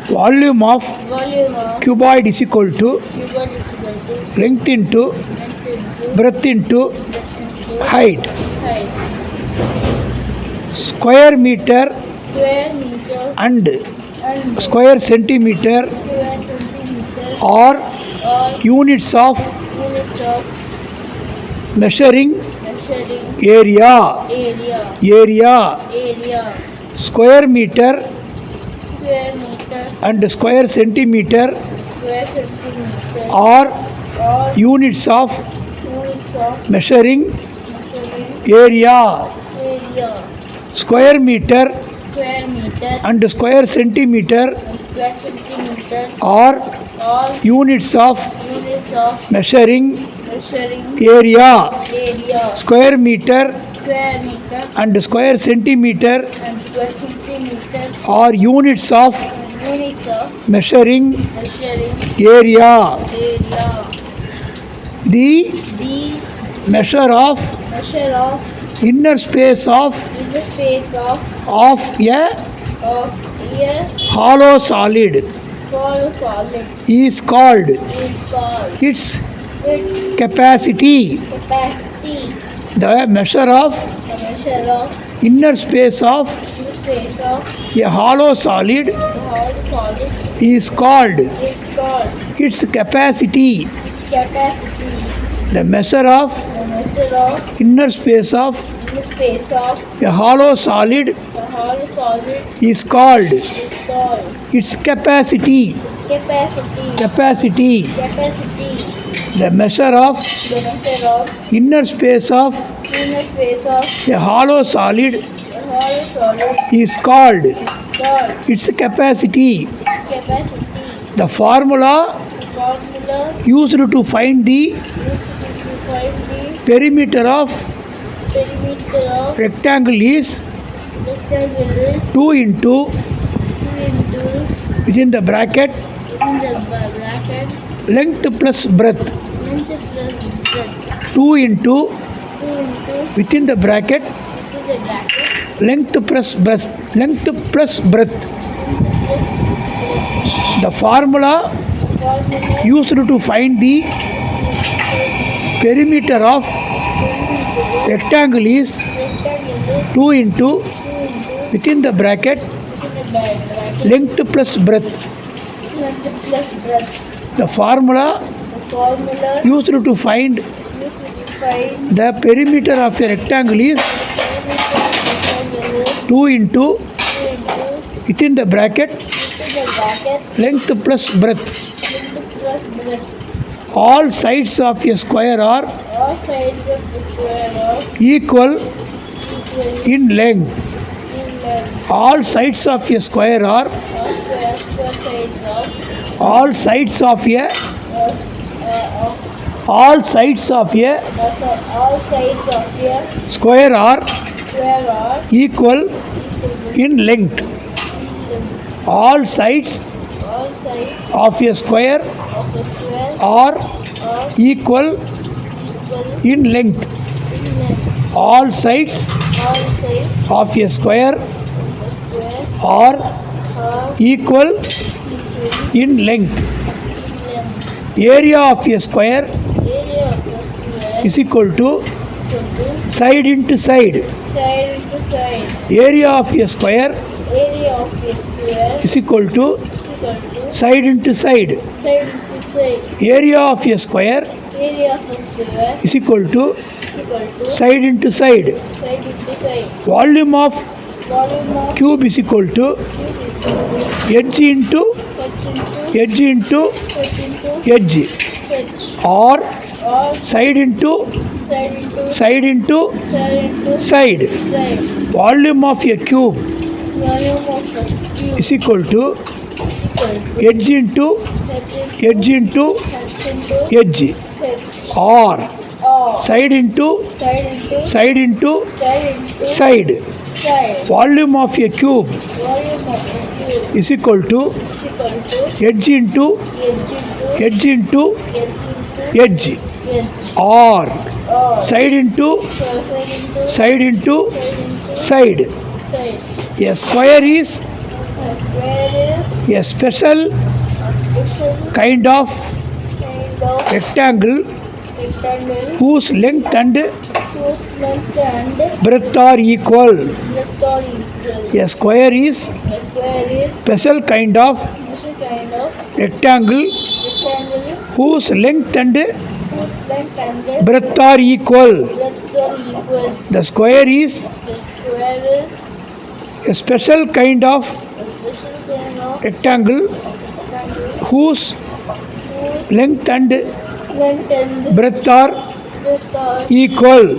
Volume of cuboid is equal to length into breadth into height. Square meter and square centimeter are units of measuring area. Square meter and square centimeter are units of measuring area. Square meter and square centimeter are units of measuring area. Square meter and square centimeter are units of measuring area. The measure of inner space of a hollow solid is called its capacity. The measure of inner space of a hollow solid is called its capacity. The measure of inner space of a hollow solid is called its capacity. The measure of inner space of a hollow solid is called its capacity. The formula used to find the perimeter of rectangle is 2 into within the bracket length plus breadth. 2 into within the bracket length plus breadth. The formula used to find the perimeter of rectangle is 2 into within the bracket length plus breadth. The formula used to find the perimeter of a rectangle is 2 into within the bracket length plus breadth. All sides of a square are equal in length. All sides of a square are all sides of a square are equal in length. All sides of a square are equal in length. All sides of a square are equal in length. Area of a square is equal to side into side. Area of a square is equal to side into side. Area of a square is equal to side into side. Volume of cube is equal to edge into edge or side into side. Volume of a cube is equal to edge into edge or side into side. Volume of a cube is equal to edge into edge or side into side. A square is A special kind of rectangle whose length and breadth are equal. A square is special kind of rectangle whose length and breadth are equal. The square is a special kind of rectangle whose length and breadth are equal.